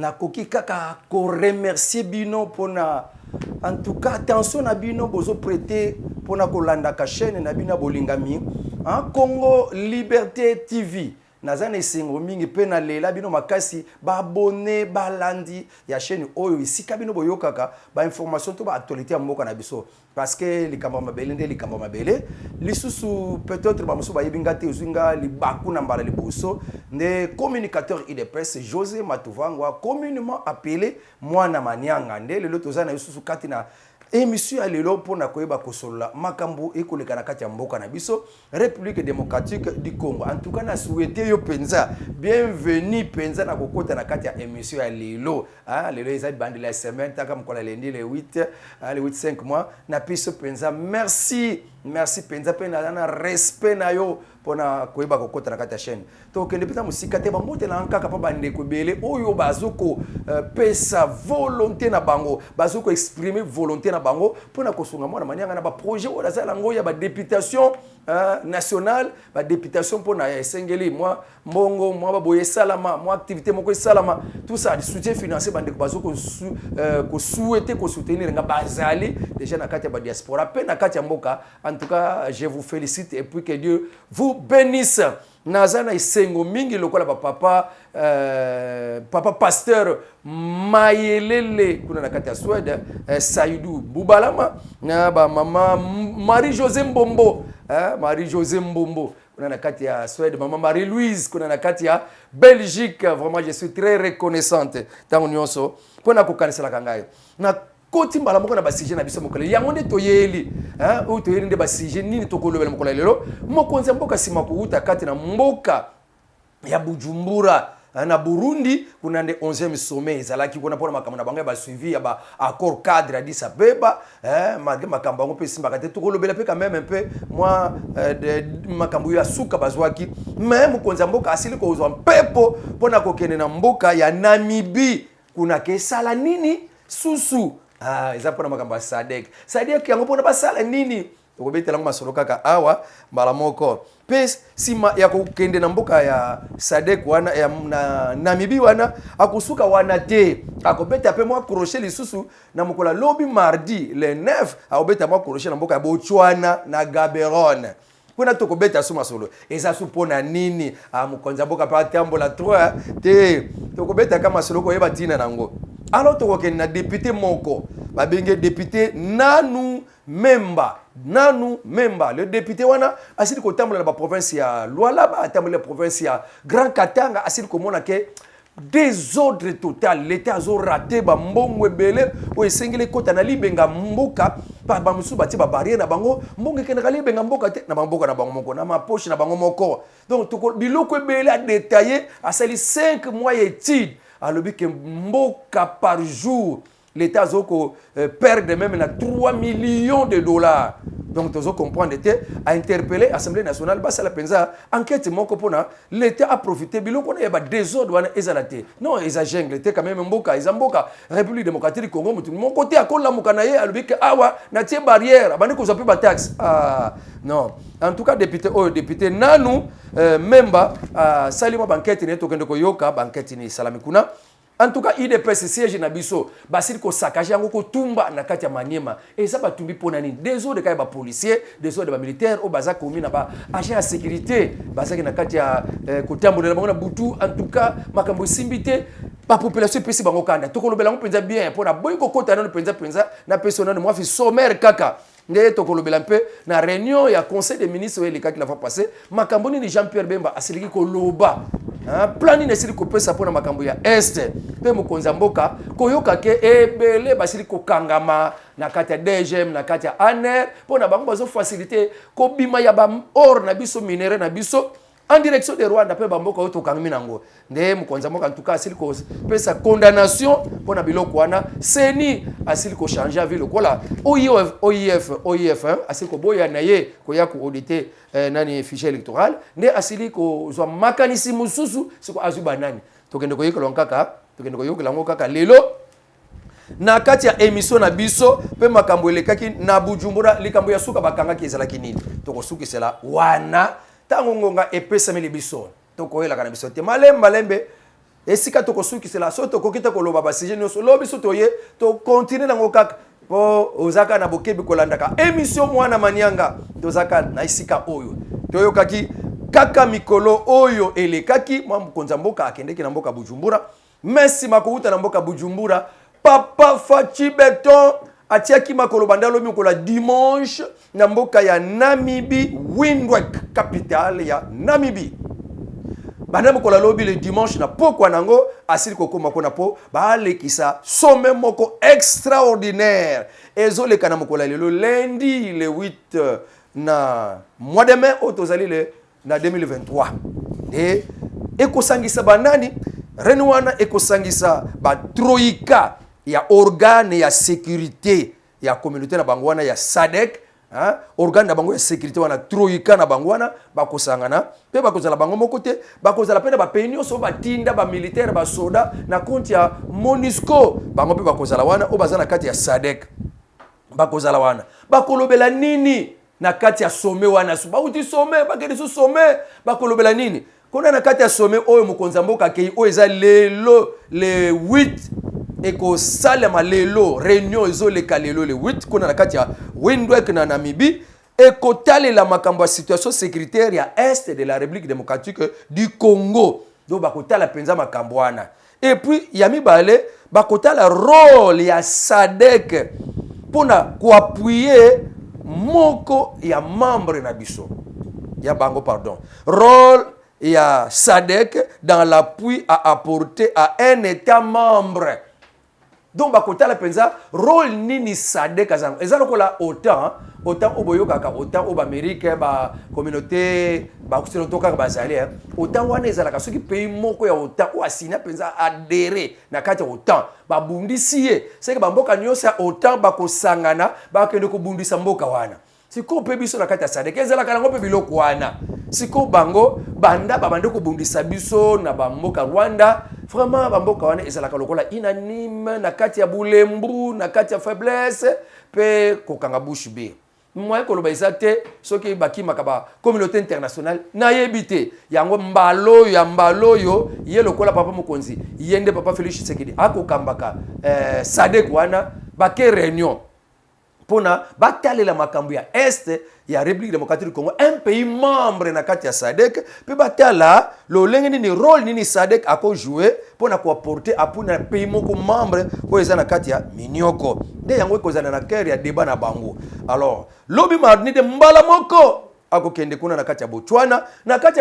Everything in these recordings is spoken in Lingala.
nakoki kaka ko remercier bino pona en tout cas attention na bino bozo prêter pona ko landa ka chaîne na bino bolingami en Congo Liberté TV nazana esengo mingi pe na lela bino makasi ba abonné ba landi ya chaîne oyo isika bino boyokaka ba information to ba actualité ya mboka na biso parce que likambo mabele nde likambo mabele lisusu peut-être ba musu ba yebinga te uzinga libaku na mbala libuso ne communicateur IDPS José Matuvangwa communément appelé mwana manianga nde lelo tozana lisusu kati na émission ya lelo pona koyeba kosolola makambo ekoleka na kati ya mboka na biso République démocratique du Congo. En tout cas na souhaiter yo penza bienvenue penza na kokota na kati ya émission ya lelo. Lelo ezali bandi la semaine taka mkola lendi le 8 le 5 mois na piso penza merci penza pe na respect na yo pona koyeba kokota na kati ya chaîne. To kende pita musika te ba motela nkaka pa bande ko bele oyo bazoko pesa volonté na bango bazoko exprimer volonté na bango pona kosunga mwana manianga na ba projet oyo azala ngo ya ba députation nationale ba députation pona esengeli moi mbongo moi baboye salama moi activité moko salama tout ça du soutien financier bande bazoko ko souhaiter ko soutenir nga bazali déjà na kati ya ba diaspora pe na kati ya mboka. En tout cas je vous félicite et puis que Dieu vous bénisse. Nazana isengo mingi lokola papa pasteur Mayelele kuna na kati ya Swede Saïdou Boubalama na ba mama Marie-José Mbombo Marie-José Mbombo kuna na kati ya Swede mama Marie-Louise kuna na kati ya Belgique. Vraiment je suis très reconnaissante tango nyonso pona kokanisa la kangayo na koti mbala moko na basije na biso mokole yango nde toyeli o toyeli nde basije nini tokolobela mokole lelo mokonzi mboka sima kuuta kati na mboka ya Bujumbura na Burundi kuna nde 11e sommet ezalaki kuna pona makambo na bango ba suivi ya ba accord cadre Addis Abeba makambo ngo pe simba kate tokolobela pe quand même un peu moi makambo ya suka bazwaki mais mokonzi mboka asili ko uzwa mpepo pona kokene na mboka ya Namibie kuna kesala nini susu eza pona makamba Sadek yango pona basala nini tokobetela ngo masolo kaka awa mbala moko pes sima ya kokende na mboka ya Sadek wana ya na Namibie wana akusuka wana te akobeta pe mwa crochet lisusu na mokola lobi mardi le 9 akobeta mwa crochet na mboka ya Botswana na Gaborone kuna tokobeta suma solo eza supona nini mukonza mboka pa tambola 3 te tokobeta kama solo ko yeba tina nango. Alors tokokende na député moko babenge député Nanu Memba le député wana asili ko tambola na ba province ya Lualaba tambola province ya Grand Katanga asili ko mona ke désordre total l'état azo raté ba mbongwe belé o esengele kota na libenga mboka pa ba musu bati ba barrière na bango mbonge kenaka libenga mboka te na mboka na bango moko na ma poche na bango moko. Donc toko biloko belé a détaillé asali 5 mois étude alobi ke mboka par jour l'état zoko perdre même na 3 millions de dollars. Donc tozo comprendre était a interpellé Assemblée nationale basa la penza enquête moko pona l'état a profité biloko na ba désordre wana ezalate non eza jungle était quand même mboka ezamboka République démocratique du Congo mutu mon côté akola mukana ye alobi ke awa na tie barrière bandi ko zapi ba taxe non. En tout cas député Nanu Memba salima banquette ne tokende ko yoka banquette ni salamikuna. En tout cas IDPS siège na biso basili ko sakaje yango ko tumba na kati ya Maniema et ça ba tumbi pona nini des autres de ba policiers des autres de ba militaires au baza komi na ba agent de sécurité bazaki na kati ya ko tambolela bango na butu. En tout cas makambo simbité ba population pesi bango kanda tokolobela ngo penza bien pona boy ko kota na penza na personnel moi fi sommaire kaka nde tokolobela mpe na réunion ya conseil des ministres le cas qui la fois passé makambo ni Jean-Pierre Bemba asiliki ko loba plani nesili ko pesa pona makambo ya este pe mokonza mboka koyoka ke ebele basili ko kangama na kati ya DGM na kati ya ANER pona bango bazo faciliter ko bima ya ba or na biso minere na biso en direction de Rwanda pe bamboka oto kangami nango nde mokonza mboka en tout cas asili ko pesa condamnation pona biloko wana seni asili ko changer ville kola OIF asili ko boya na ye ko ya ko auditer nani fichier électoral nde asili ko zwa makanisi mususu siko azuba nani tokende ko yekela nkaka tokende ko yokela ngo kaka lelo na kati ya émission na biso pe makambo elekaki na Bujumbura likambo ya suka bakanga ki ezalaki nini tokosukisela wana tango ngonga epesa mili biso tokoyela kana biso te malembe esika tokosukisela so tokokita koloba basije nyonso lobi so toye to continue nango kaka po ozaka na bokebi kolandaka émission mwana manianga tozaka na isika oyo toyokaki kaka mikolo oyo elekaki mwa mokonza mboka akendeki na mboka Bujumbura. Merci makouta na mboka Bujumbura Papa Fachi Beton atiaki makolo bandalo mikola dimanche na mboka ya Namibie Windhoek capitale ya Namibie. Bana mokola lobi le dimanche na pokwa nango asili kokoma kona po balekisa sommet moko extraordinaire ezoleka na mokola lelo lundi le 8 na mois de mai otozali le na 2023 et ekosangisa banani renwana ekosangisa ba troika ya organe ya sécurité ya communauté na bangwana ya SADC. Organe na bango ya sécurité wana troika na bangwana bakosangana pe bakozala bango mokote bakozala pe na ba penyo so batinda ba militaire ba soda na compte ya MONUSCO bango pe bakozala wana o bazana kati ya SADC bakozala wana bakolobela nini na kati ya sommet wana so bauti sommet bakedi so sommet bakolobela nini kona na kati ya sommet oyo mokonza mboka kei o eza lelo le 8 eko salema lelo réunion ezoleka lelo le 8 kuna na kati ya Windhoek na Namibie eko talela makambo ya situation sécuritaire ya est de la République démocratique du Congo do bakotala penza makambo wana et puis ya mibale bakotala rôle ya SADC pona koappuyer moko ya membre na biso ya bango pardon rôle ya SADC dans l'appui à apporter à un état membre. Donc bakotala penza rôle nini SADC kazango ezalo kola autant oboyo kaka autant oba Amérique ba communauté ba kusiloto kaka bazali autant wana ezala ka soki pays moko ya autant o asina penza adhérer na kati autant ba bundisi ye c'est que ba mboka nyonso autant bakosangana bakende ko bundisa mboka wana siko pe biso na kati ya SADC ezala kana ngope biloko wana siko bango banda babande ko bundisa biso na ba mboka Rwanda vraiment ba mboka wana ezala ka lokola inanime na kati ya bulembu na kati ya faiblesse pe kokanga bush be moi ko loba ezate soki bakimaka ba communauté internationale na yebite yango mbalo yo ye lokola papa mokonzi yende papa Félix Tshisekedi akokambaka SADC wana bake réunion pona batalela makambo ya est ya République démocratique du Congo un pays membre na kati ya SADC pe batala lolenge ni rôle nini SADC ako jouer pona ko apporter apuna pays moko membre ko ezana kati ya minioko de yango ekozana na cœur ya débat na bango. Alors lobi mardi de mbala moko akokende kuna na kati ya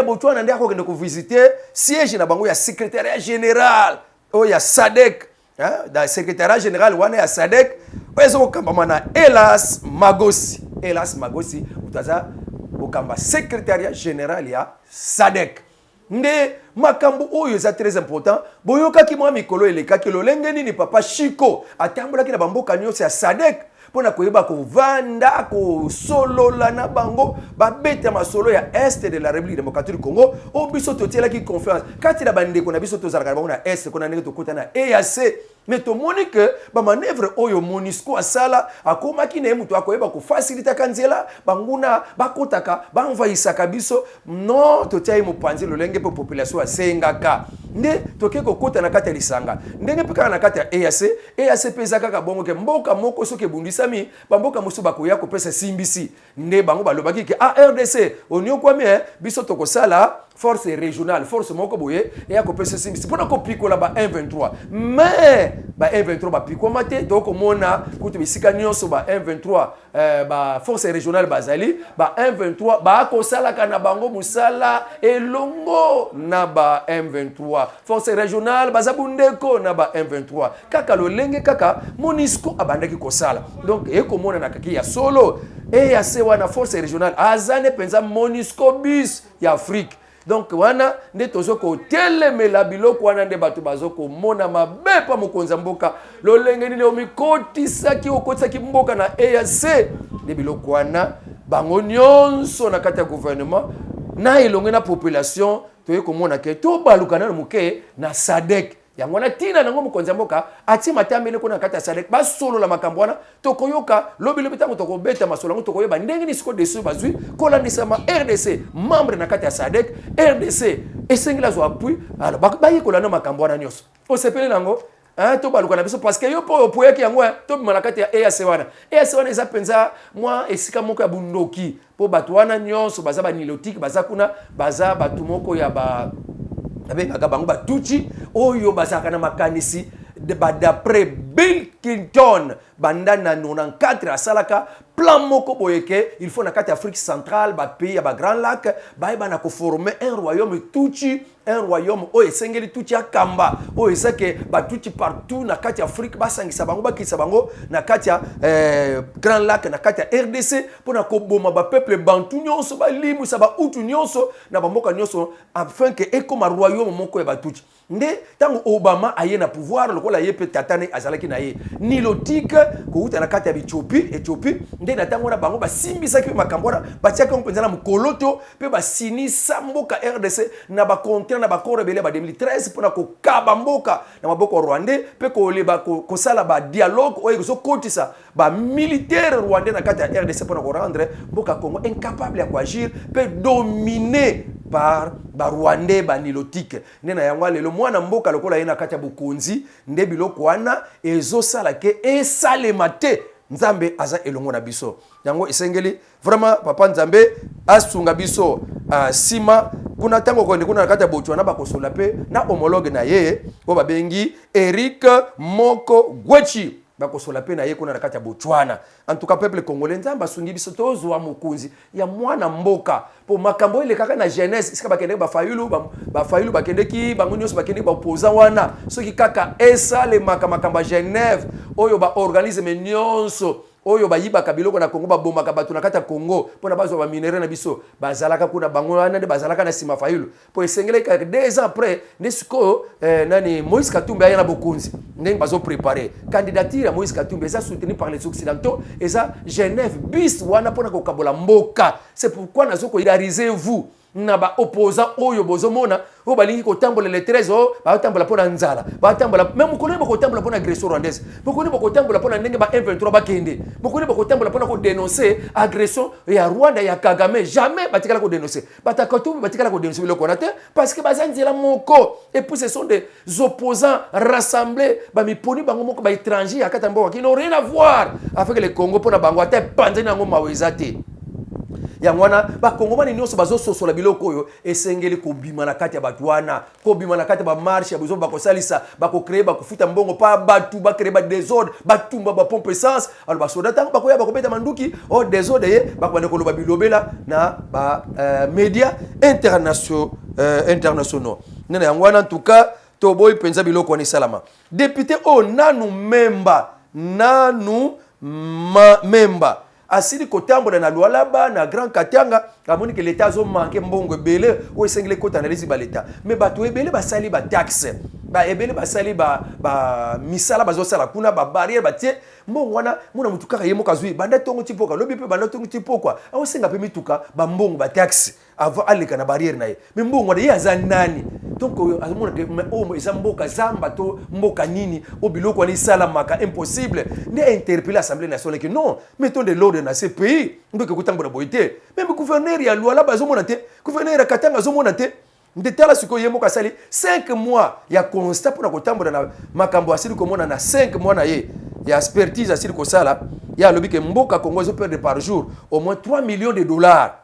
Botswana ndi akokende ko visiter siège na bango ya secrétariat général o ya SADC da secrétariat général wana ya SADC wezo kamba na Elas Magosi utaza okamba secrétariat général ya SADC nde makambo oyo za très important boyoka ki mwa mikolo elekaki lolenge nini papa Chiko atambola ki na bamboka nyonso ya SADC pona koyeba ko vanda ko solola na bango babete masolo ya est de la République démocratique du Congo o biso totiela ki confiance kati na bande ko na biso tozalaka bango na est ko na ndenge tokota na EAC mais to monique ba manœuvre oyo MONUSCO asala akomaki na mutu akoyeba ko faciliter kanzela banguna bakotaka banvaisaka biso non totiai mopanzi lolenge po population asengaka nde toke kokota na kati ya lisanga ndenge pika na kati ya EAC pesa kaka bongo ke mboka moko soki bundisami bamboka mosu bakoya kopesa simbisi nde bango balobaki ke RDC onyokwami biso tokosala force régionale force moko boye ya kopesa simbisi pona kopikola ba 123 mais ba 123 ba pikoma te toko mona kutu bisika nyonso ba 123 ba force régionale bazali ba 123 ba kosala kana bango musala elongo na ba 123 force régionale bazabundeko na ba 123 kaka lolenge kaka MONUSCO abandaki kosala donc ekomona na kaki ya solo et ya se wana force régionale azane penza MONUSCO bis ya Afrique. Donc wana nde tozoko telemela biloko wana nde bato bazoko mona mabepa mokonza mboka lolenge nini omikotisaki okotisaki mboka na EAC nde biloko wana bango nyonso na kati ya gouvernement na elonge na population toye komona ke to balukana muke na SADC yango na tina nango mokonzi mboka ati matambele ko na kati ya SADC ba solo la makambo wana tokoyoka lobi lobi tango tokobeta masolo ngo tokoyeba ndenge ni siko desu bazui ko landisa ma RDC membre na kati ya SADC RDC esengela zo appui alors ba yekola na makambo wana nyoso o sepele nango to baluka na biso parce que yo po poyeki yango to malakati ya EAC wana eza penza moi esika moko ya bundoki po batu wana nyonso baza ba nilotique baza kuna baza batu moko ya ba abengaka bango batuchi oyo bazaka na makanisi d'après Bill Clinton banda na 94 asalaka plan moko boyeke il faut na kati Afrique centrale ba pays ya ba Grand Lac ba na ko former un royaume tuchi un royaume o esengeli tuchi akamba o esake ba tuchi partout na kati Afrique basangisa bango bakisa bango na kati ya Grand Lac na kati ya RDC pona ko boma ba peuple bantu nyonso ba limu sa ba utu nyonso na ba mboka nyonso afin que ekoma royaume moko ya ba tuchi nde tango Obama aye na pouvoir lokola yepe tatane azalaki na ye nilotique ko uta na kati ya Ethiopie nde na tango na bango basimbisaki makambo na batiaka mpenza na mukoloto pe basinisa mboka RDC na ba contrat na ba corps rebelle ba 2013 pona ko kaba mboka na maboko rwandais pe ko leba ko sala ba dialogue oyo so kotisa ba militaire rwandais na kati ya RDC pona ko rendre mboka Congo incapable ya agir pe dominer par ba rwandais ba nilotique nena yango lelo mwana mboka lokola yena kati ya bukonzi nde biloko wana ezosala ke esalema te nzambe aza elongo na biso yango esengeli vraiment papa nzambe asunga biso sima kuna tango ko ndikuna kati ya Botswana bakosola pe na homologue na ye bo babengi Eric Moko Gwechi bakosola pe na ye kuna kati ya Botswana en tout cas peuple congolais nzamba asungi biso tozwa mokunzi ya mwana mboka po makambo ile kaka na jeunesse sika bakende ba fayulu bakende ki bango nyonso bakende ba opposant wana soki kaka esale makambo Genève oyo ba organisme nyonso oyo bayibaka biloko na Congo babomaka batu na kati ya Congo pona bazwa ba minere na biso bazalaka kuna bango wana nde bazalaka na sima fayulu po esengele ka 2 ans après nesiko nani Moïse Katumbi ayana bokunzi ndenge bazo préparer candidature ya Moïse Katumbi eza soutenu par les occidentaux eza Genève bis wana pona ko kabola mboka c'est pourquoi nazoko idariser vous na ba opposant oyo bozomona o balingi ko tambola le 13 o ba tambola pona nzala ba tambola même ko ko tambola pona agression rwandaise ko tambola pona ndenge ba M23 bakende ko tambola pona ko dénoncer agression ya Rwanda ya Kagame jamais batikala ko dénoncer batakatumbi batikala ko dénoncer le konate parce que bazanzela moko et puis ce sont des opposants rassemblés ba miponi bango moko ba étranger akata mboka qui n'ont rien à voir avec le Congo pona bango ata panzina ngo mawezate yangwana ba kongomani nyonso bazo sosola biloko oyo esengeli ko bima na kati ya batu wana ko bima na kati ya ba marche bozo ba ko salisa ba ko créer ba ko futa mbongo pa batu ba créer ba désordre ba tumba ba pompe essence alors ba soda tango ba ko ya ba ko beta manduki o désordre ye ba ko ko loba bilobela na ba médias internationaux nena yangwana en tout cas to boy penza biloko ni salama député o nanu memba asili kotambola na Lualaba na Grand Katanga amoni que l'état zo manqué mbongo ebele o esengele kota na lezi ba l'état mais bato ebele basali ba taxe ba ebele basali ba misala bazo sala kuna ba barrière ba tie mbongo wana muna mutuka yemo kazui banda tongo tipoka lobi pe banda tongo tipokwa awo senga pe mituka ba mbongo ba taxe avant aleka na barrière na ye mais mbongo wana ye azanani donc azomona que o ezamboka zamba to mboka nini o biloko ni sala maka impossible ne interpeller l'Assemblée nationale que non mettons de l'ordre dans ce pays ndoke kutambola boité même gouverneur ya Lualaba azomona te gouverneur ya Katanga azomona te ndetala siko yemo kasali 5 mois ya constat pour kotambola na makambo asili komona na 5 mois na ye ya expertise asili ko sala ya lobi que mboka Congo zo perdre par jour au moins 3 millions de dollars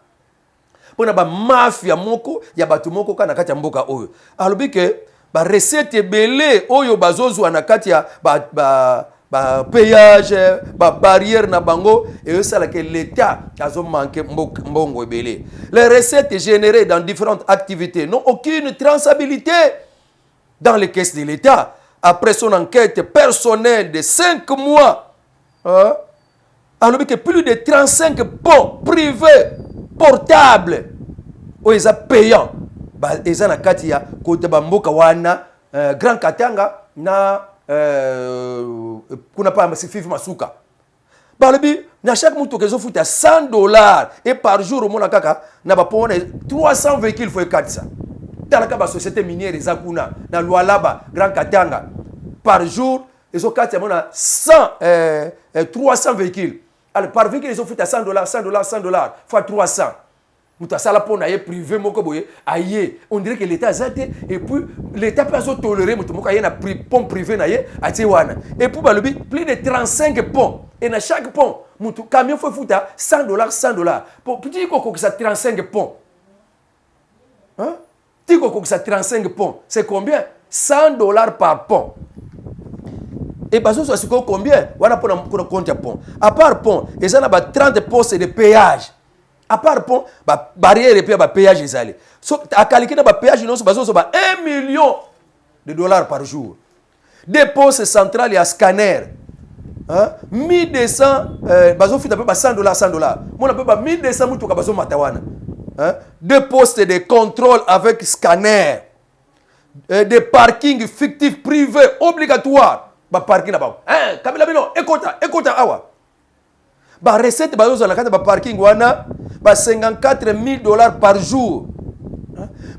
pona ba mafia moko ya batu moko kana kati ya mboka oyo alobi ke ba recette belé oyo bazozwa na kati ya ba péage ba barrière na bango et ça que l'état a manqué mbongo belé les recettes générées dans différentes activités n'ont aucune traçabilité dans les caisses de l'état après son enquête personnelle de 5 mois alobi que plus de 35 ponts privés portable o eza payant ba eza na kati ya kote ba mboka wana Grand Katanga na kuna pa masififi masuka balobi na chaque mutu kezo futa $100 et par jour au mona kaka na ba pona 300 véhicules faut 400 talaka ba société minière ezakuna na Lualaba Grand Katanga par jour ils ont 300 véhicules. Alors par véhicule ils ont fait à $100 fois 300. Muta sala pona ye privé moko boye aye on dirait que l'état zate et puis l'état peut pas tolérer muta moko aye na pont privé na ye ati wana et puis balobi plus de 35 ponts et na chaque pont mutu camion faut futa $100 pour petit koko que ça 35 ponts hein petit koko que ça 35 ponts c'est combien $100 par pont. Et parce que c'est combien wana pour compte pont à part pont et ça na ba 30 postes de péage. À part pont, barrière et puis péage est allé. So, à calculer le péage, nous avons $1 million par jour. Des postes centrales et à scanner. 1200, bazo fit $100. Mon appelle 1200 mutuka bazo matawana. Des postes de contrôle avec scanner. Des parkings fictifs privés obligatoires. Ba parking là-bas. Kabila Bino, écoute awa. Ba recette bazo na kata ba parking wana ba $54,000 par jour.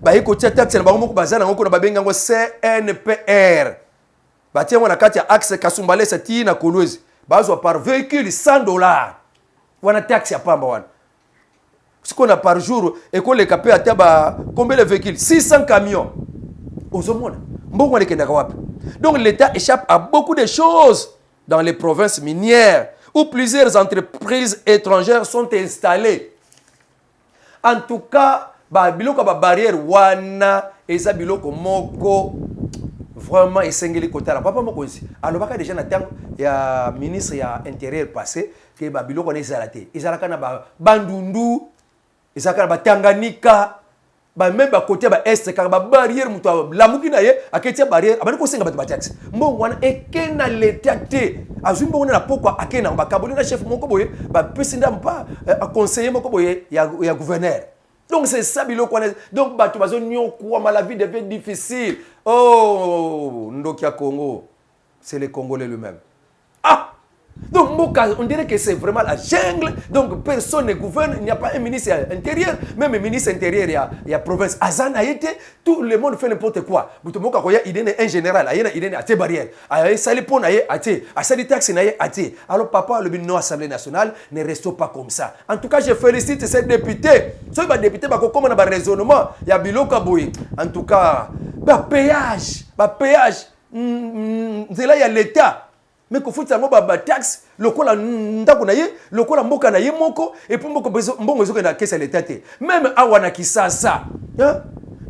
Ba iko tia taxe na bango moko bazana ngoko na babenga ngo CNPR. Ba tia wana kati ya axe Kasumbale sati na Kolwezi. Bazo par véhicule $100. Wana taxe ya pamba wana. Siko na par jour école capé ata ba combien de véhicules 600 camions. Ozomona. Mbongo wana kenda wapi. Donc l'État échappe à beaucoup de choses dans les provinces minières où plusieurs entreprises étrangères sont installées. En tout cas, biloko ba barrière wana eza biloko moko vraiment esengeli kotala papa moko nsi alobaka déjà na tango ya ministre ya intérieur passé que ba biloko na ezalate ezalaka na bandundu ezalaka na Tanganyika ba même ba côté ba est ka ba barrière mutu lamuki na ye aketia barrière abani ko senga ba taxi mbongo wana ekena l'état te azumbo na poko akena ba kaboni na chef moko boye ba president pas conseiller moko boye ya gouverneur. Donc c'est ça biloko wana donc ba tu bazo nyoko ma la vie devient difficile. Oh ndokia Congo c'est le Congolais lui-même. Ah. Donc, on dirait que c'est vraiment la jungle. Donc, personne ne gouverne. Il n'y a pas un ministre intérieur. Même un ministre intérieur, il y a province. Azan a été, tout le monde fait n'importe quoi. Il y a un général, il y a des barrières. Il y a des ponts, il y a des taxes. Alors, papa, le ministre de l'Assemblée nationale ne reste pas comme ça. En tout cas, je félicite ces députés. Ceux qui sont députés, comme on a un raisonnement, il y a Biloka Boy. En tout cas, péage. C'est là, il y a l'État. Mais qu'il faut que ba taxe lokola ndako na ye lokola mboka na ye moko et puis mbongo ezoke na kesa l'état te même awana kisasa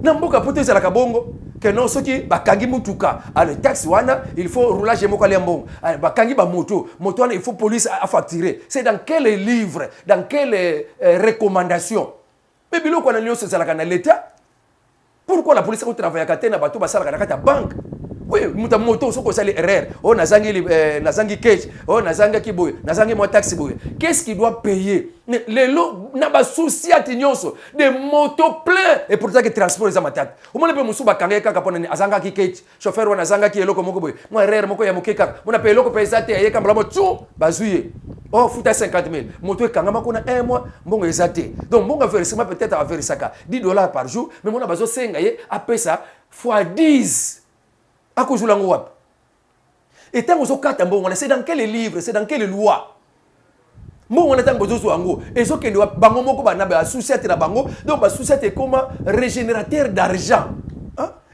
na mboka poto ezala ka bongo que non soki bakangi mutuka ale taxe wana il faut roulage moko ale mbongo bakangi ba moto wana il faut police à facturer. C'est dans quel livre, dans quelle recommandation? Mais biloko na nyonso ezala na l'état. Pourquoi la police travaille à katena bato basala na kata banque? Oui, muta moto soko sali erreur. Oh nazangi cash, oh nazanga kiboy, nazangi mo taxi boy. Qu'est-ce qu'il doit payer? Les lots na ba souci atinyoso, des motos pleins et pour ça que transport za matat. O mona pe musuba kanga kaka pona azanga ki cash, chauffeur wana azanga ki eloko moko boy. Mo erreur moko ya mokeka. Mona pe eloko pesa te ayeka mbala mo tsu bazuye. Oh futa 50,000. Moto e kanga makona un mois, mbongo ezate. Donc mbongo versement peut-être à verser ça $10 par jour, mais mona bazo senga ye apesa fois 10. Et tant que c'est dans quel livre, c'est dans quelle loi? Bon, on a tant que et ce que nous avons bango na société na bango donc la société est comme régénérateur d'argent.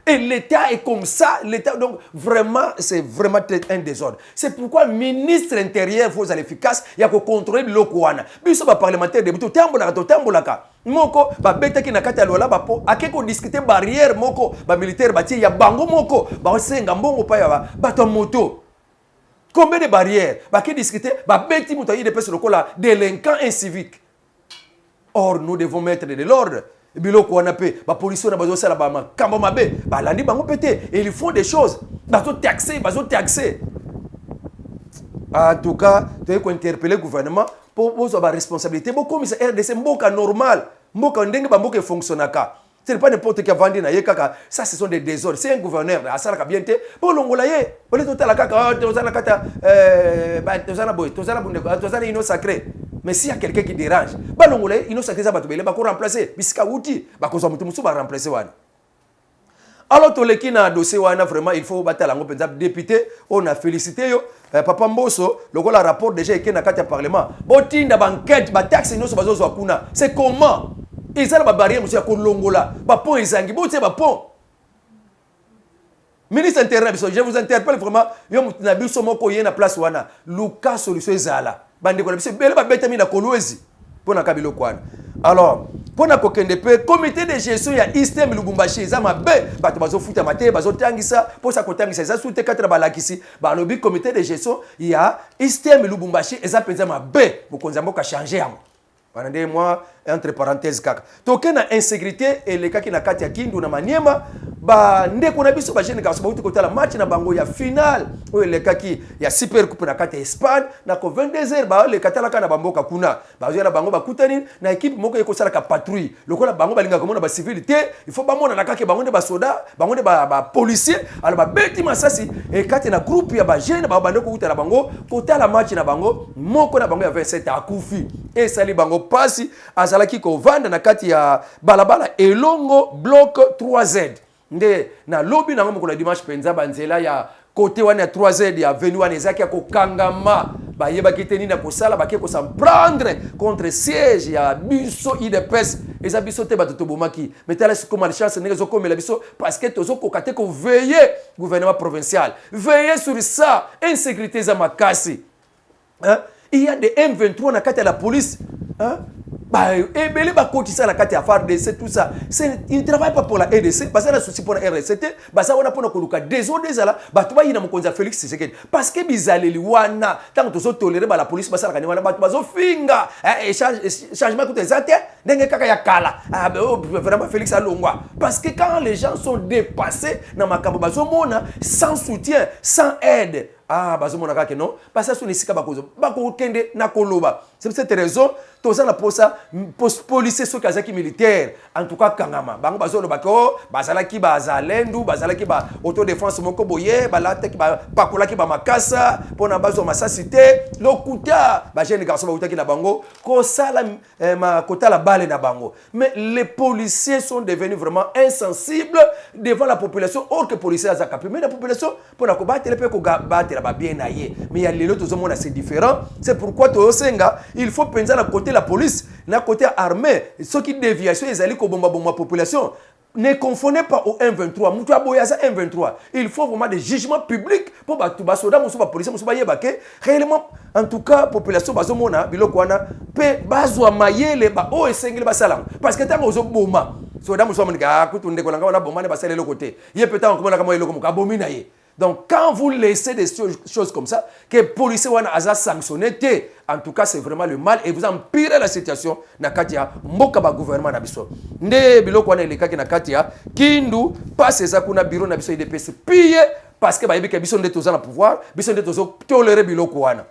Et l'État est comme ça, l'État donc vraiment c'est vraiment un désordre. C'est pourquoi le ministre intérieur faut être efficace, il y a que contrôler le wana. Biso ba parlementaire de buto tambolaka. Moko ba beta ki na kati ya lola ba po akeko discuter barrière moko ba militaire ba ti ya bango moko ba senga mbongo pa ya ba to moto. Combien de barrières ba ki discuter ba beti muto yi de pese lokola délinquant incivique. Or nous devons mettre de l'ordre. Biloko wana pe ba police na bazo sala ba makambo mabe ba landi bango pété et ils font des choses bazo taxer. En tout cas, tu as interpeller le gouvernement pour avoir responsabilité. Beaucoup comme c'est RDC mboka normal, mboka ndenge ba mboka fonctionnaka. Ce n'est pas n'importe qui a vendu na yekaka. Ça ce sont des désordres. C'est un gouverneur à sala bien te pour longola ye. Pour les total kaka tozana kata tozana boy, tozana ino sacré. Mais s'il y a quelqu'un qui dérange, ba longola ino sacré ça ba to bele ba ko remplacer. Bisika outi ba ko mutu musu ba remplacer wana. Alors toleki na dossier wana vraiment il faut battre la penza député on a félicité yo papa Mbosso le rapport déjà eke na kati ya parlement botinda banquête ba taxe nyonso bazo kuna c'est comment ezala ba barrière monsieur ko longola ba pont ezangi botie ba pont ministre intérieur je vous interpelle vraiment yo na biso moko yena place wana luka solution ezala bande ko na biso bele ba betami na kolwezi pona kabilo kwana. Alors pona kokende pe comité de gestion ya Eastern Lubumbashi eza mabe bato bazo futa mate bazo tangisa posa kotangisa eza sute katra balakisi ba lobi comité de gestion ya Eastern Lubumbashi eza penza mabe mokonza mboka changer yango. Wanande moi entre parenthèses kaka toke na insécurité eleka ki na kati ya Kindu na Maniema ba ndeko na biso ba jeune garçon ba uti kotala match na bango ya final o eleka ki ya super coupe na kati ya Espagne na ko 22h ba le katala kana bamboka kuna ba zo na bango ba kutani na équipe moko eko sala ka patrouille lokola bango balinga komona ba civilité il faut ba mona na kake bango nde ba soda bango nde ba policier alors ba beti masasi e kati na groupe ya ba jeune ba bandeko kutala bango kotala match na bango moko na bango ya 27 akufi e sali bango pasi azalaki ko vanda na kati ya balabala elongo bloc 3Z nde na lobby na ngomoko na dimanche penza banzela ya côté wana ya 3Z ya avenue wana ezaki ya kokangama bayeba kiteni na kosala bakie ko s'en prendre contre siège ya biso IDPS eza biso te batoto bomaki metala siko malchance ndenge zo komela biso parce que tozo kokate ko veiller gouvernement provincial veiller sur ça insécurité za makasi hein? Il y a des M23 na kati ya la police hein? Et belé ba kotisa na kati ya FARDC tout ça il ne travaille pas pour la RDC parce que la souci pour la RDC parce que on a pour koluka désolé zala batu ba yina mokonza Félix Tshisekedi parce que bizaleli wana tant to so tolérer ba la police basala kani wana batu bazo finga changement tout ezate ndenge kaka ya kala vraiment Félix alongwa parce que quand les gens sont dépassés na makambo bazo mona sans soutien sans aide bazo mona kaka non parce que so nisika bakozo bakokende na koloba c'est pour cette raison toza na posa policier so kazaki militaire en tout cas kangama bango bazolo bako bazalaki bazalendu bazalaki ba autodéfense moko boye balataki ba pakolaki ba makasa pona bazo masasité lokuta ba jeune garçon ba utaki na bango ko sala ma kota la balle na bango mais les policiers sont devenus vraiment insensibles devant la population or que policiers azaka mais la population pona ko battre pe ko battre ba bien naie mais ya lelo tozo mona c'est différent c'est pourquoi to senga il faut penser à côté la police, na côté armée, ceux qui déviation ils allaient bomba population. Ne confondez pas au M23. Moutou aboyaza M23. Il faut vraiment des jugements publics pour ba tuba soda musu ba police musu ba yebake réellement en tout cas population bazomona biloko wana pe bazwa mayele ba o esengeli basalam parce que tango zo boma soda musu ba kutu ndeko langa wana bomane basale le côté. Ye peut-être on komona kama eloko mukabomi na ye. Donc, quand vous laissez des choses comme ça, que les policiers ont sanctionné, en tout cas, c'est vraiment le mal et vous empirez la situation dans le gouvernement. Ne biloko wana eleka ki na katia Kindu passe ça kuna bureau na biso IDPS piller parce que ba yebika biso nde toza na pouvoir, biso nde tozo tolérer biloko wana.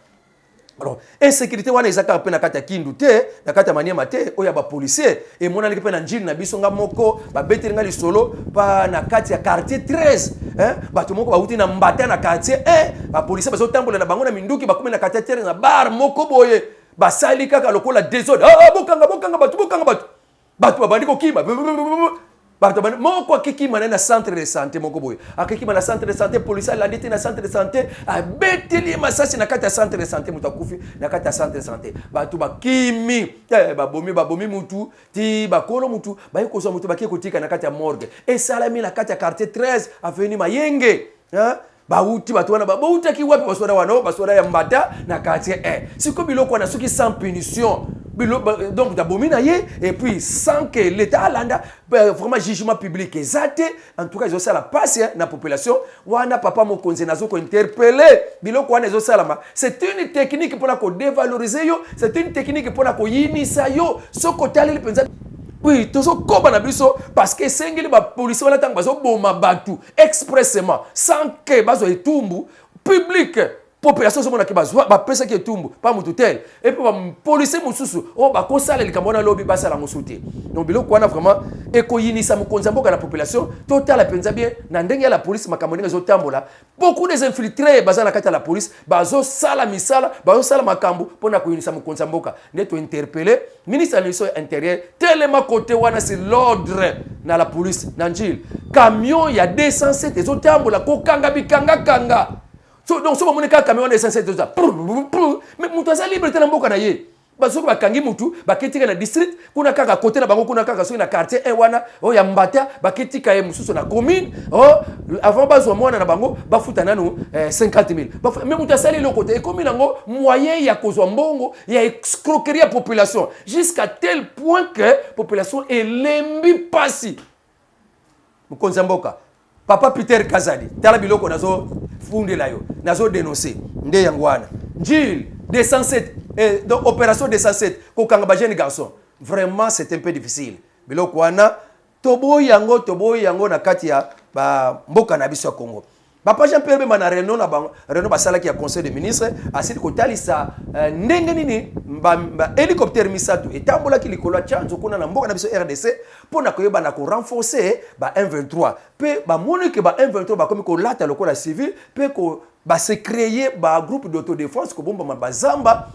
Alors, insécurité wana ezaka pe na kati ya Kindu te, na kati ya Maniema te, oya ba policier et mona liki pe na njili na biso nga moko ba betelinga lisolo pa na kati ya quartier 13, hein? Bato moko ba uti na mbata na quartier 1, ba policier bazo tambola na bango na minduki ba kome na quartier 13 na bar moko boye, ba sali kaka lokola désordre. Bokanga batu. Bato ba bandiko kima. Moko akiki na centre de santé moko boye akiki na centre de santé police la ndete na centre de santé a beteli masasi na kati ya centre de santé mutakufi na kati ya centre de santé batu bakimi babomi mutu ti bakolo mutu bayikozo mutu bakie kotika na kati ya morgue et salami na kati ya quartier 13 avenue Mayenge hein bauti batu wana bauti ki wapi basoda ya mbata na quartier 1 siko biloko na soki sans punition donc d'abomina ye et puis sans que l'état alanda vraiment jugement public exacté en tout cas ils ont ça la passe na population wana papa mokonzi nazo ko interpeller biloko wana ils ont ça la c'est une technique pour la ko dévaloriser yo c'est une technique pour la ko yimisa yo soko tali penza oui tozo koba na biso parce que sengeli ba police wana tang bazo boma batu expressément sans que bazo etumbu public population so mona ke bazwa ba pesa ke tumbu pas mututel et puis ba police mususu o ba ko sala likambo na lobby ba sala ngosuti donc biloko wana vraiment ekoyinisa mukonza mboka na population total penza bien na ndenge ya la police makambo ndenge zo tambola beaucoup des infiltrés bazana kata la police bazo sala misala bazo sala makambo pona koyinisa mukonza mboka neto interpeller ministre de l'Intérieur intérieur tellement côté wana c'est l'ordre na la police na njil camion ya 207 zo tambola ko kanga bikanga kanga. So, donc, si vous avez un camion de 107 mais vous avez libre de mboka na ye. Parce que bakangi mutu, baketika na district, kuna kaka côté na bango, kuna kaka so na quartier wana, oh ya mbata, baketika ye mususu na commune, oh avant bazo mwana na bango, bafuta nanu 50 000. Mais mutu asali le côté, commune ngo moyen ya kozwa mbongo, ya escroquerie ya population jusqu'à tel point que population elembi pasi. Mukonza mboka. Papa Peter Kazadi, tala biloko nazo funde la yo, nazo dénoncer, nde yangwana. Njil, 207, donc opération 207, kokanga ba jeune garçon. Vraiment, c'est un peu difficile. Biloko wana, tobo yango na kati ya ba mboka na biso ya Congo. Papa Jean-Pierre Bemba na réunion na bango, réunion basala ki ya conseil des ministres, asili kotalisa ndenge nini ba hélicoptère misatu etambola ki likolo chanzo kuna na mboka na biso RDC pona koyeba na ko renforcer ba M23. Pe ba moni ke ba M23 ba komi ko lata lokola civil, pe ko ba se créer ba groupe d'autodéfense ko bomba mabazamba.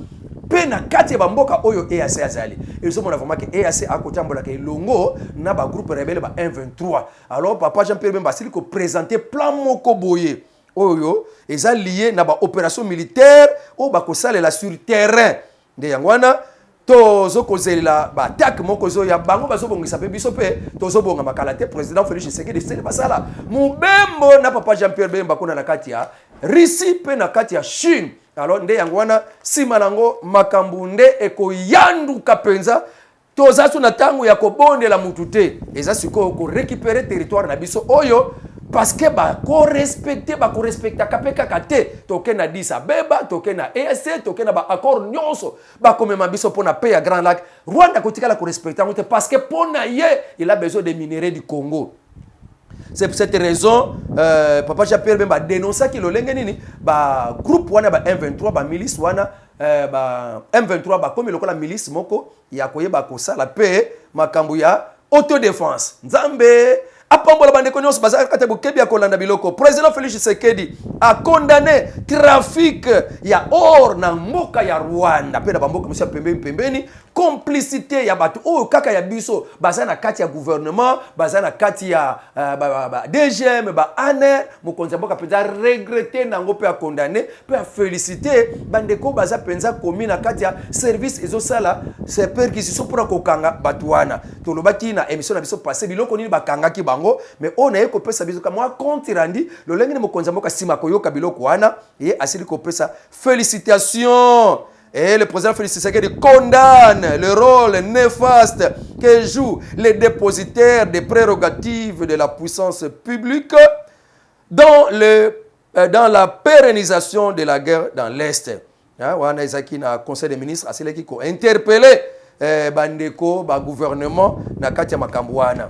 Pe na kati ba mboka oyo EAC azali. Ils sont vraiment que EAC a kotambola ke longo na ba groupe rebelle ba M23. Alors papa Jean-Pierre Bemba sili ko présenter plan moko boye oyo eza lié na ba opération militaire o ba ko salela sur terrain. De yangwana tozo kozela ba attaque moko zo ya bango bazo bongisa pe biso pe tozo bonga makala te président Félix Tshisekedi sele basala. Mubembo na papa Jean-Pierre Bemba kuna na kati ya Russie pe na kati ya Chine. Alors nde yangwana sima nango makambunde eko yandu kapenza toza tuna tangu ya kobondela mutu te eza siko ko récupérer territoire na biso oyo parce que ba ko respecta kapeka kate toke na Addis Abeba toke na EAC toke na ba accord nyonso ba komema biso pona paix ya Grand Lac Rwanda kotikala ko respecta ngote parce que pona ye il a besoin des minéraux du Congo. C'est pour cette raison, Papa Jean-Pierre Bemba dénonce que le lengeni ba groupe wana ba M23 ba milice wana ba M23 ba comme lokola milice moko ya koyeba ko sala pe makambu ya autodéfense. Nzambe apambola bande konyos bazaka kata bokebi akolanda biloko. Président Félix Tshisekedi a condamné trafic ya or na mboka ya Rwanda. Pe na mboka monsieur pembeni complicité ya batu o kaka ya biso bazana kati ya gouvernement bazana kati ya DGM ba ANR mokonza mboka penza regretter nango pe a condamné pe a féliciter bandeko baza penza komi na kati ya service ezosala c'est perquisition pour kokanga batuana to lobaki na émission na biso passé biloko nini bakanga ki bango mais on a ekopesa biso ka moi compte rendu lo lengene mokonza mboka sima koyoka biloko wana et asili kopesa félicitations. Et le président Félix Tshisekedi condamne le rôle néfaste que jouent les dépositaires des prérogatives de la puissance publique dans la pérennisation de la guerre dans l'Est. Wana ezaki na conseil des ministres asileki ko interpeller bandeko ba gouvernement na kati ya makambo wana.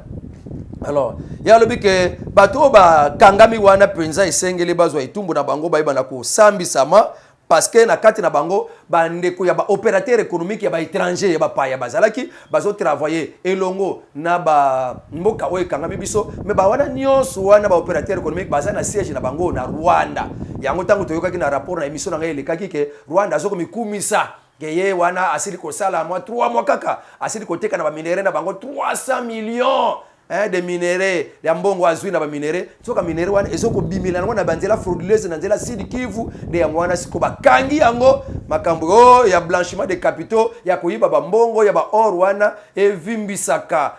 Alors, il y a le but que bato ba kangami wana penza esengeli bazwa itumbu na bango ba ibana ko sambi sama parce que na kati na bango bandeko ya ba opérateur économique ya ba étranger ya ba pa ya bazalaki bazo travailler elongo na ba mboka oyo kangami biso mais ba wana nyonso wana ba opérateur économique baza na siège na bango na Rwanda. Yango tango toyoka ki na rapport na émission na ngai lekaki ke Rwanda azoko mikumisa Geye wana asili ko sala moi 3 mois kaka asili ko teka na ba minéraux na bango 300 millions de minéraux ya mbongo azwi na ba minéraux soka minéraux wana ezoko bimila na banzela frauduleuse na nzela Sud Kivu de yango wana siko bakangi yango makambo ya blanchiment de capitaux ya koyiba ba mbongo ya ba or wana evimbisaka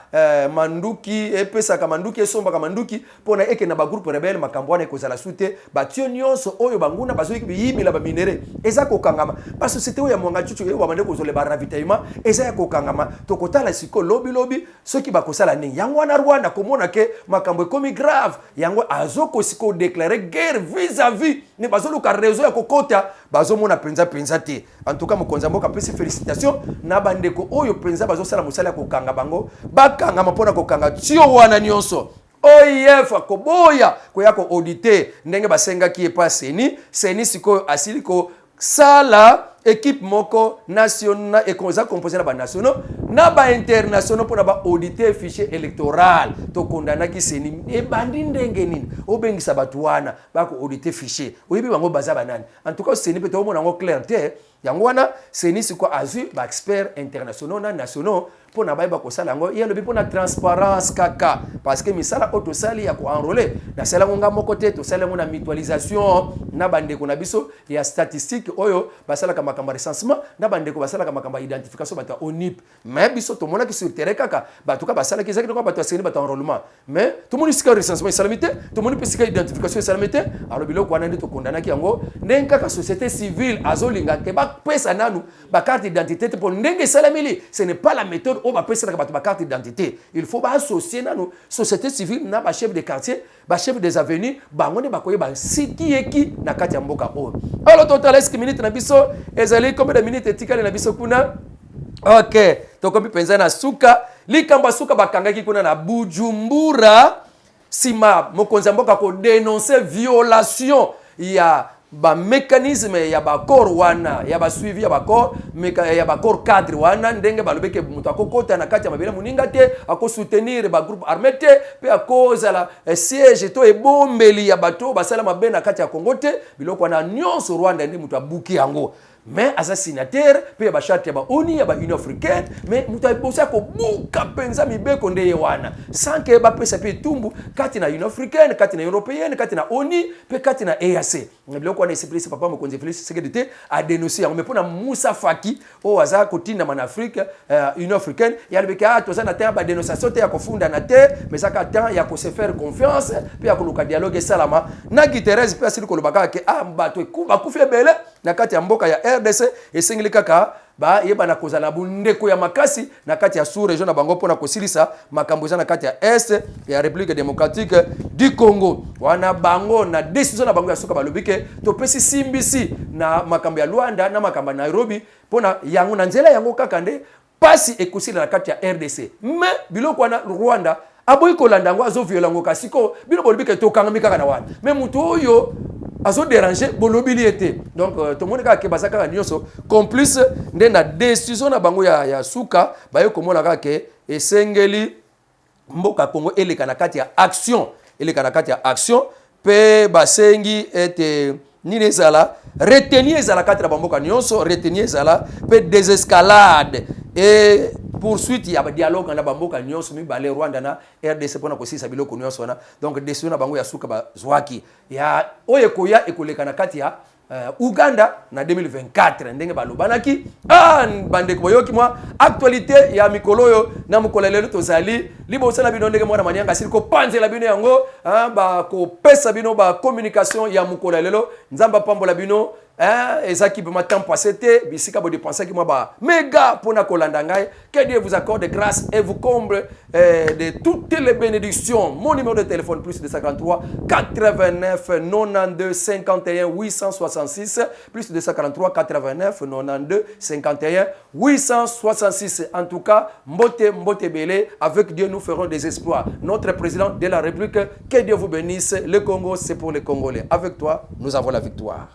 manduki epesaka manduki esomba ka manduki pona eke na ba groupe rebelle makambo wana ekozala sute ba tio nyonso oyo banguna bazoki biyibila ba minéraux eza kokangama ba société oyo ya mwanga chuchu yo bamande kozole ba ravitaillement eza ya kokangama tokotala siko lobi soki bakosala ni yango wana Rwanda komona ke makambo ekomi grave yango azoko siko déclarer guerre vis-à-vis ne bazoluka réseau ya kokota bazomona penza te. En tout cas mokonza mboka pesi félicitations na bandeko oyo penza bazosala musala ya kokanga bango bakanga mapona kokanga tio wana nyonso OIF akoboya koya ko auditer ndenge basengaki epa seni sikoyo asili ko sala équipe moko national et qu'on a composé na ba nationaux na ba internationaux pour na ba auditer fichier électoral to condamna ki seni e bandi ndenge nini obengisa batu wana ba ko auditer fichier oyebi bango baza banani en tout cas seni peut omona ngo clarté yango wana seni siko azu ba expert internationaux na nationaux pour na ba ko sala ngo yelo bi pour na transparence kaka parce que misala auto sali ya ko enrôler na sala ngo moko te to sala ngo na mutualisation na bande ko na biso ya statistique oyo basala kama recensement na bande ko basala kama identification bata ONIP mais biso to mona ki sur terrain kaka batu ka basala ki zakito ko batu seni bata enrôlement mais tout monde sika recensement salamité tout monde sika identification salamité alors biloko wana ndito kondana ki yango ndenga ka société civile azolinga ke ba pesa nanu ba carte d'identité pour ndenge salamili ce n'est pas la méthode on va pesa ka ba carte d'identité il faut ba associer nanu société civile na ba chef de quartier ba chef des avenues bango ne bakoye ba siki eki na kati ya mboka o alors total est minute na biso ezali combien de minutes etikali na biso kuna OK tokomi penza na suka likamba suka bakangaki kuna na Bujumbura sima mokonzi mboka ko dénoncer violation ya ba mécanisme ya ba corps wana ya ba suivi ya ba corps ya ba corps cadre wana ndenge balobeke mutu akokota na kati ya mabela muninga te ako soutenir ba groupe armé te pe akoza la siège to ebombeli ya bato basala mabe na kati ya Congo te biloko na nyonso Rwanda ndi mutu abuki yango mais asa signataire pe ba charte ba ONU ya ba Union africaine mais mutu abosa ko buka penza mibeko nde wana sans que ba pesa pe tumbu kati na Union africaine kati na européenne kati na ONU pe kati na EAC biloko na explique papa mokonzi Félix Tshisekedi a dénoncé mais pona Moussa Faki o aza kotinda man Afrique Union africaine ya lebeka to za na terre ba dénonciation te ya kofunda na terre mais ça ka temps ya ko se faire confiance pe ya koluka dialogue salama na Guterres pe asili kolobaka ke bato ekuba kufie bele na kati ya mboka ya RDC esengeli kaka ba yeba na kozala bundeko ya makasi na kati ya sous région na bango pona kosilisa makambo na kati ya Est ya République démocratique du Congo wana bango na décision na bango ya suka balobike to pesi simbisi na makambo ya Luanda na makambo ya Nairobi pona yango na nzela yango kaka nde pasi ekusila na kati ya RDC mais biloko wana Rwanda aboyi kolanda ngo azo viola ngo kasiko biloko bolobike to kanga mikaka na wana mais mutu oyo azo déranger bolobiliété donc tout le monde ka ke basaka nyonso complice nde na décision na bango ya suka baye komona ka ke esengeli mboka Congo eleka na kati ya action pe basengi ete nini ezala retenir ezala kati na bamboka nyonso retenir ezala pe désescalade et poursuite ya ba dialogue na bamboka nyonso mibale Rwanda na RDC pona kosisa biloko nyonso na donc décision na bango ya suka ba zwaki ya oyekoya ekoleka na kati ya Uganda na 2024 ndenge balobanaki bande ko yoki mwa actualité ya mikoloyo na mukolelelo tozali libosala bino ndenge mwana manianga sili ko panzela bino yango ba ko pesa bino ba communication ya mukolelelo nzamba pambola bino ezaki be matin passé te bisika bo dépenser ki mwa ba méga pona kolanda ngai que Dieu vous accorde grâce et vous comble de toutes les bénédictions. Mon numéro de téléphone plus de 53 89 92 51 866 plus de 53 89 92 51 866. En tout cas, mbote belé, avec Dieu nous ferons des exploits. Notre président de la République, que Dieu vous bénisse. Le Congo, c'est pour les Congolais. Avec toi, nous avons la victoire.